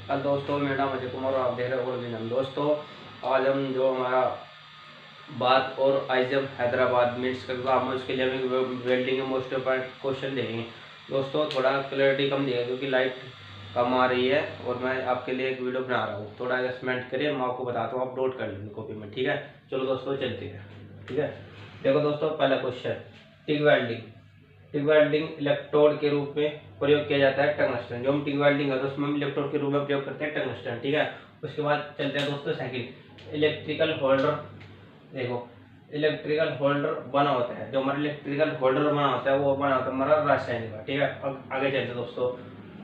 दोस्तों, मेरा नाम अजय कुमार और आप देख रहे हो ओरिजिनल। दोस्तों, आज हम जो हमारा बात और आइजम हैदराबाद मिट्स का एग्जाम है उसके लिए हम वेल्डिंग में मोस्ट इंपॉर्टेंट क्वेश्चन देखेंगे। दोस्तों, थोड़ा क्लैरिटी कम दिया क्योंकि लाइट कम आ रही है और मैं आपके लिए एक वीडियो बना रहा हूँ। थोड़ा एडजस्टमेंट करिए, मैं आपको बताता हूँ, आप नोट कर लेंगे कॉपी में। ठीक है, चलो दोस्तों चलते हैं। ठीक है, देखो दोस्तों, पहला question, TIG welding. TIG welding electrode के रूप में प्रयोग किया जाता है टंगस्टन। जो हम टिग वेल्डिंग है तो उसमें हम इलेक्ट्रोड के रूप में प्रयोग करते हैं टंगस्टन। ठीक है, उसके बाद चलते हैं दोस्तों सेकंड, इलेक्ट्रिकल होल्डर। देखो, इलेक्ट्रिकल होल्डर बना होता है, जो हमारा इलेक्ट्रिकल होल्डर बना होता है वो बना होता है हमारा रासायनिक का। ठीक है, अब आगे चलते हैं दोस्तों।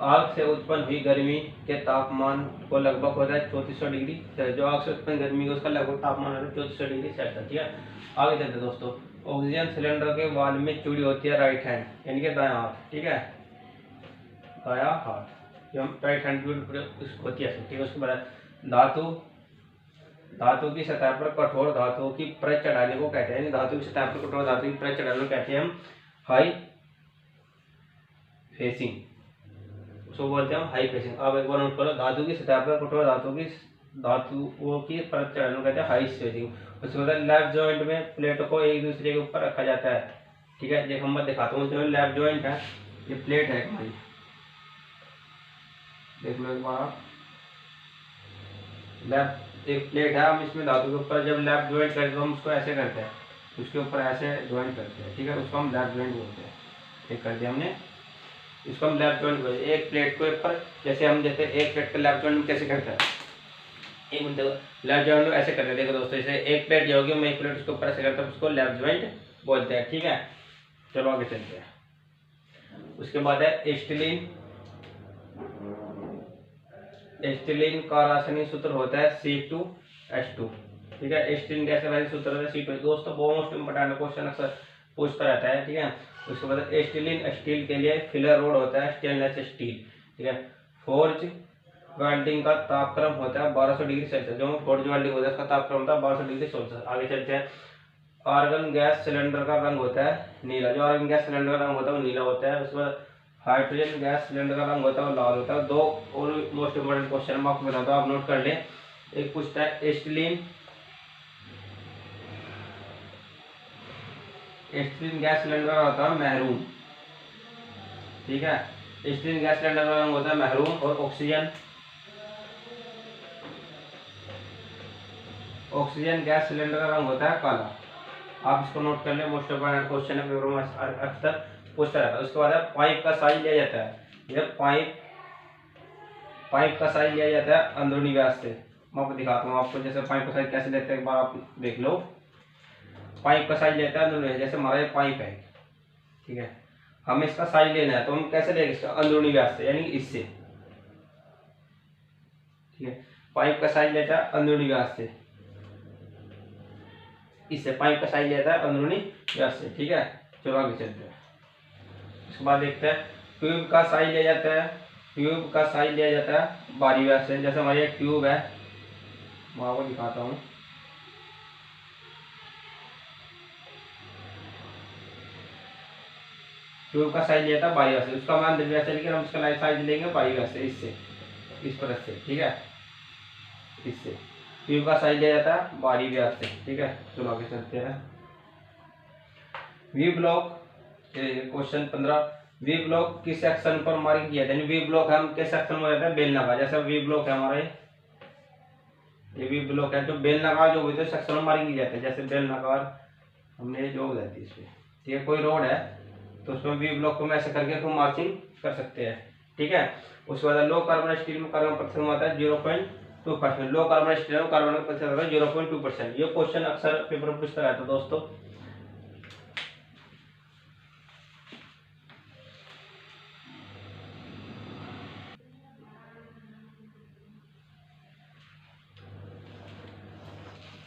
आग से उत्पन्न हुई गर्मी के तापमान को लगभग होता है 3400 डिग्री। जो आग से उत्पन्न गर्मी है उसका लगभग तापमान होता है 3400 डिग्री सेल्सियस। ठीक है, आगे चलते हैं दोस्तों। ऑक्सीजन सिलेंडर के वाल में चूड़ी होती है राइट हैंड, यानी कि दायां हाथ। ठीक है, दायां हाथ, जो हम राइट हैंड होती है। ठीक है, उसके बाद धातु की सतह पर कठोर धातुओं की परत चढ़ाने को कहते हैं। धातु की सतह पर कठोर धातु की परत चढ़ाने को कहते हैं हम हाई फेसिंग, उसको बोलते हैं हम हाई फेसिंग। अब एक बार नोट करो, धातु की सतह पर कठोर धातुओं की परत चढ़ाने को कहते हैं हाई फेसिंग। उसके बाद लैप जॉइंट में प्लेटों को एक दूसरे के ऊपर रखा जाता है। ठीक है, देखो मैं दिखाता हूँ, जो लैप जॉइंट है, ये प्लेट है हमारी, देख लो एक बार। लैप एक प्लेट है, हम इसमें धातु के ऊपर जब लैप ज्वाइंट करते हैं तो हम उसको ऐसे करते हैं, उसके ऊपर ऐसे ज्वाइंट करते हैं। ठीक है, उसको हम लैप ज्वाइंट बोलते हैं। एक कर दिया हमने, इसको हम लैप ज्वाइंट बोलते हैं। एक प्लेट के ऊपर जैसे हम जैसे एक प्लेट का लैप ज्वाइंट कैसे करते हैं, एक मिनट, लैप ज्वाइंट ऐसे करते हैं। देखो दोस्तों, जैसे एक प्लेट जो होगी, मैं एक प्लेट उसके ऊपर ऐसे करता हूँ, उसको लैप ज्वाइंट बोलते हैं। ठीक है, चलो आगे चलते हैं। उसके बाद है एस्टिलीन। एस्टिलीन का रासायनिक सूत्र होता है C2H2। ठीक है, एस्टिलीन का रासायनिक सूत्र होता है C2। दोस्तों, मोस्ट इंपोर्टेंट क्वेश्चन अक्सर पूछता रहता है। ठीक है, उसके बाद एस्टिलीन स्टील के लिए फिलर रोड होता है स्टेनलेस स्टील। ठीक है, फोर्ज वेल्डिंग का तापक्रम होता है 1200 डिग्री सेल्सियस। जो फोर्ज वेल्डिंग होता है उसका तापक्रम होता है 1200 डिग्री सेल्सियस। आगे चलते हैं। आर्गन गैस सिलेंडर का रंग होता है नीला। जो आर्गन गैस सिलेंडर का रंग होता है वो नीला होता है। उसके बाद हाइड्रोजन गैस सिलेंडर का रंग होता है वो लाल होता है। दो और मोस्ट इंपोर्टेंट क्वेश्चन मैं आपको बताता हूँ, आप नोट कर लें। एक पूछता है एस्टिलीन गैस सिलेंडर का होता है महरून। ठीक है, एस्टिलीन गैस सिलेंडर का रंग होता है महरून। और ऑक्सीजन गैस सिलेंडर का रंग होता है काला। आप इसको नोट कर लें, मोस्ट इंपोर्टेंट क्वेश्चन है, पेपर में अक्सर पूछता रहता है। उसके बाद पाइप का साइज लिया जाता है। यह पाइप का साइज लिया जाता है अंदरूनी व्यास से। मैं आपको दिखाता हूँ, आपको जैसे पाइप का साइज कैसे लेते हैं एक बार आप देख लो। पाइप का साइज लेता है अंदरूनी, जैसे हमारा ये पाइप है। ठीक है, हमें इसका साइज लेना है तो हम कैसे लेंगे, इसका अंदरूनी व्यास से, यानी इससे। ठीक है, पाइप का साइज लेता है अंदरूनी व्यास से, इससे पाइप का साइज लेता है अंदरूनी व्यास से। ठीक है, चलो आगे चलते हैं। उसके बाद देखते हैं ट्यूब का साइज लिया जाता है। ट्यूब का साइज लिया जाता है बाहरी व्यास से। जैसे हमारी एक ट्यूब है, मैं आपको दिखाता हूँ। ट्यूब का साइज लिया था बाहरी व्यास से, उसका मान व्यास से, लेकिन हम उसका साइज लेंगे बाहरी व्यास से, इससे, इस परत से। ठीक है, इससे ट्यूब का साइज लिया जाता है बाहरी व्यास से। ठीक है, चलो आगे चलते हैं। V block, question 15, V block किस सेक्शन पर मार्किंग किया जाता है। वी ब्लॉक हम किस सेक्शन में रहता है, बेलनाकार। जैसे वी ब्लॉक है हमारे, ये वी ब्लॉक है, जो बेलनाकार जो होते हैं सेक्शन में मार्किंग की जाती है। जैसे बेलनाकार हमने जो हो जाती है इसमें, ठीक है, कोई रोड है तो उसमें वी ब्लॉक को हम ऐसे करके हम मार्किंग कर सकते हैं। ठीक है, उसके बाद लो कार्बन स्टील में कार्बन प्रतिशत आता है 0.2%। लो कार्बन स्टील में कार्बन का प्रतिशत आता है 0.2%। ये क्वेश्चन अक्सर पेपर में पूछता रहता है दोस्तों।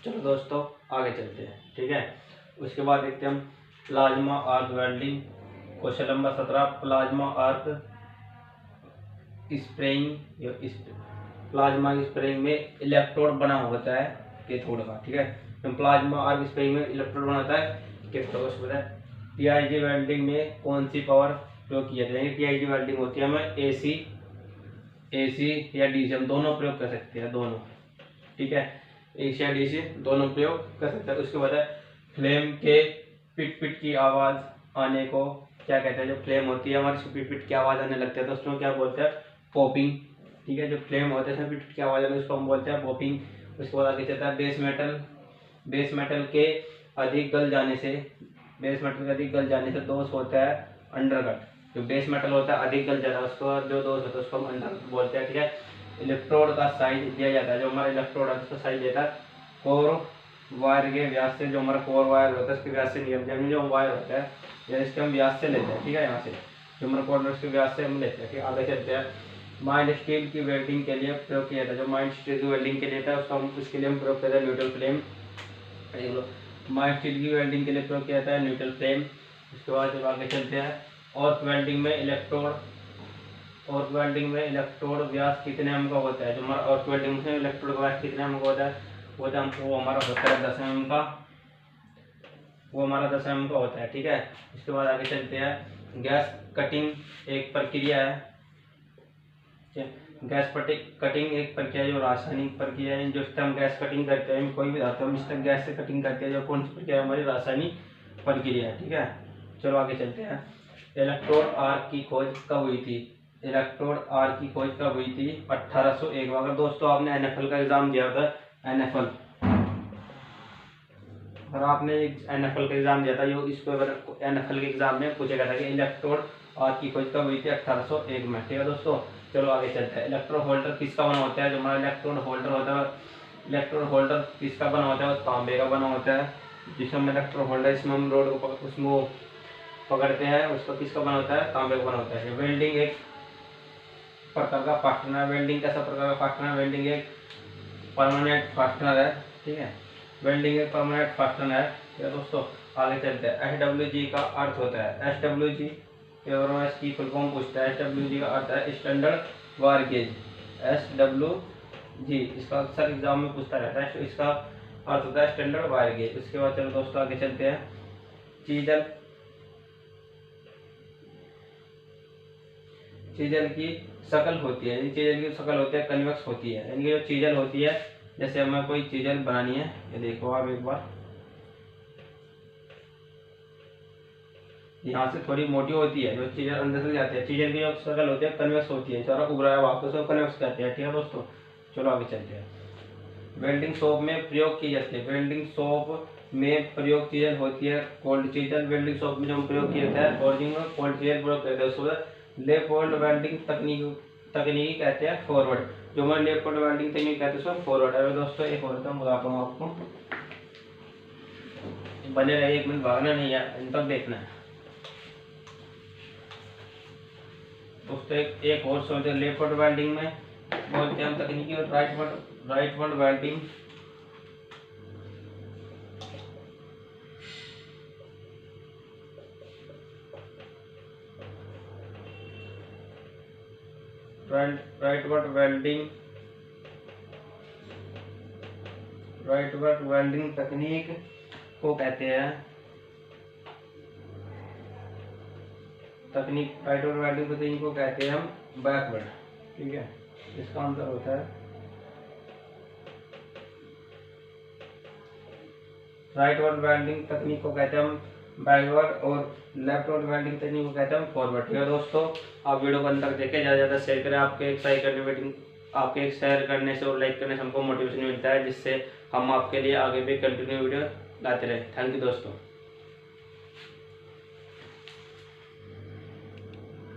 चलो दोस्तों आगे चलते हैं। ठीक है, उसके बाद देखते हैं हम plasma arc welding. Question number 17, plasma arc spraying. Plasma spraying में इलेक्ट्रोड बना होता है कैथोड का। ठीक है, प्लाज्मा आर्क स्प्रेइंग में इलेक्ट्रोड बना होता है कैथोड का। टीआईजी वेल्डिंग में कौन सी पावर प्रयोग की जाती है। टीआईजी वेल्डिंग होती है हमें AC AC या DC हम दोनों प्रयोग कर सकते हैं, दोनों, ठीक है, AC या DC दोनों प्रयोग कर सकते हैं। उसके बाद है फ्लेम के पिट पिट की आवाज़ आने को क्या कहते हैं? जो फ्लेम होती है हमारी, पिट पिट की आवाज़ आने लगती है तो उसमें क्या बोलते हैं? पॉपिंग, ठीक है। जो फ्लेम होता है उसमें पिट पिट की आवाज़ आने उसको हम बोलते हैं पॉपिंग। उसके बाद आगे चलता है बेस मेटल के अधिक गल जाने से, बेस मेटल के अधिक गल जाने से दोष होता है अंडरकट। जो बेस मेटल होता है अधिक गल जाता है उसको जो दोष होता है उसको हम अंडरकट बोलते हैं, ठीक है। इलेक्ट्रोड का साइज दिया जाता है, जो हमारा इलेक्ट्रोड है उसका साइज देता है कोर वायर के व्यास से, जो हमारा कोर वायर होता है उसके व्यास से नियम जो वायर होता है या इसके हम व्यास से लेते हैं, ठीक है। यहाँ से जो हमारा कोर उसके व्यास से हम लेते हैं, ठीक है। आगे चलते हैं माइंड स्टील की वेल्डिंग के लिए प्रयोग किया जाता है। जो माइंड स्टील की वेल्डिंग के लिए था उसका हम उसके लिए हम प्रयोग करते हैं न्यूट्रल फ्लेम। माइंड स्टील की वेल्डिंग के लिए प्रयोग किया जाता है न्यूट्रल फ्लेम। उसके बाद जब आगे चलते हैं और वेल्डिंग में इलेक्ट्रोड व्यास कितने एम का होता है? जो हमारा और वेल्डिंग में इलेक्ट्रोड व्यास कितने एम का होता है? वो हमारा होता है 10 mm का, वो हमारा 10 mm का होता है, ठीक है। इसके बाद आगे चलते हैं गैस कटिंग एक प्रक्रिया है, गैस कटिंग एक प्रक्रिया जो रासायनिक प्रक्रिया है। जो हम गैस कटिंग करते हैं कोई भी धातु हम इस तक गैस से कटिंग करते हैं, जो कौन सी प्रक्रिया हमारी रासायनिक प्रक्रिया है, ठीक है। चलो आगे चलते हैं इलेक्ट्रोड आर्क की खोज कब हुई थी? इलेक्ट्रोड आर्क की खोज कब हुई थी? 1801 में। अगर दोस्तों आपने NFL का एग्जाम दिया था, NFL, अगर आपने NFL का एग्जाम दिया था, इसको अगर NFL के एग्जाम में पूछा गया था कि इलेक्ट्रोड आर्क की खोज कब हुई थी? 1801 में, ठीक है दोस्तों। चलो आगे चलते हैं इलेक्ट्रोड होल्डर किसका बना होता है? जो हमारा इलेक्ट्रोड होल्डर होता है, इलेक्ट्रोड होल्डर किसका बना होता है? वो तांबे का बना होता है। जिसमें इलेक्ट्रोड होल्डर इसमें हम रोड को उसमें पकड़ते हैं, उसका किसका बना होता है? तांबे का बना होता है। वेल्डिंग एक प्रकार का फास्टनर, वेल्डिंग कैसा प्रकार का फास्टनर? वेल्डिंग एक परमानेंट फास्टनर है, ठीक है। वेल्डिंग एक परमानेंट फास्टनर है, ठीक है दोस्तों। आगे चलते हैं SWG का अर्थ होता है, SWG इसकी फुल फॉर्म पूछता है। SWG का अर्थ है स्टैंडर्ड वायर गेज, SWG इसका अक्सर एग्जाम में पूछता रहता है, इसका अर्थ होता है स्टैंडर्ड वायर गेज। उसके बाद चलो दोस्तों आगे चलते हैं चीजल की शकल होती है, चीजल की शकल होती है कन्वेक्स होती है। यानी कि जो चीजल होती है, जैसे हमें कोई चीजल बनानी है, ये देखो आप एक बार, यहाँ से थोड़ी मोटी होती है, जो चीजल अंदर से जाती है, चीजल की जो शकल होती है कन्वेक्स होती है, सारा उभरा है वापस उसको कन्वेक्स कहते हैं, ठीक है दोस्तों। चलो आगे चलते हैं वेल्डिंग शॉप में प्रयोग की जाती है, वेल्डिंग शॉप में प्रयोग चीजल होती है कोल्ड चीजल। वेल्डिंग शॉप में जो प्रयोग किया जाता है ओरिजिनल कोल्ड चीजल प्रयोग करते हैं, उसको लेपोल्ड वेल्डिंग तकनीकी कहते हैं फॉरवर्ड। जो हमारे लेपोल्ड वेल्डिंग तकनीक कहते हैं उसको फॉरवर्ड है दोस्तों। एक और मैं बताता हूँ आपको, बने रहिए, 1 मिनट भागना नहीं है, इन तक देखना है दोस्तों। एक और सोचते हैं लेपोल्ड वेल्डिंग में बोलते हैं हम तकनीकी और राइटवर्ड वेल्डिंग। राइटवर्ड वेल्डिंग तकनीक को कहते हैं राइटवर्ड वेल्डिंग तकनीक को कहते हैं हम बैकवर्ड, ठीक है। इसका आंसर होता है राइटवर्ड वेल्डिंग तकनीक को कहते हैं हम बैकवर्ड और लेफ्टवर्ड वेल्डिंग तकनीक को कहते हैं हम फॉरवर्ड, ठीक है दोस्तों। आप वीडियो को अंत तक देखें, ज़्यादा से ज़्यादा शेयर करें। आपके एक शेयर करने से और लाइक करने से हमको मोटिवेशन मिलता है, जिससे हम आपके लिए आगे भी कंटिन्यू वीडियो लाते रहें। थैंक यू दोस्तों।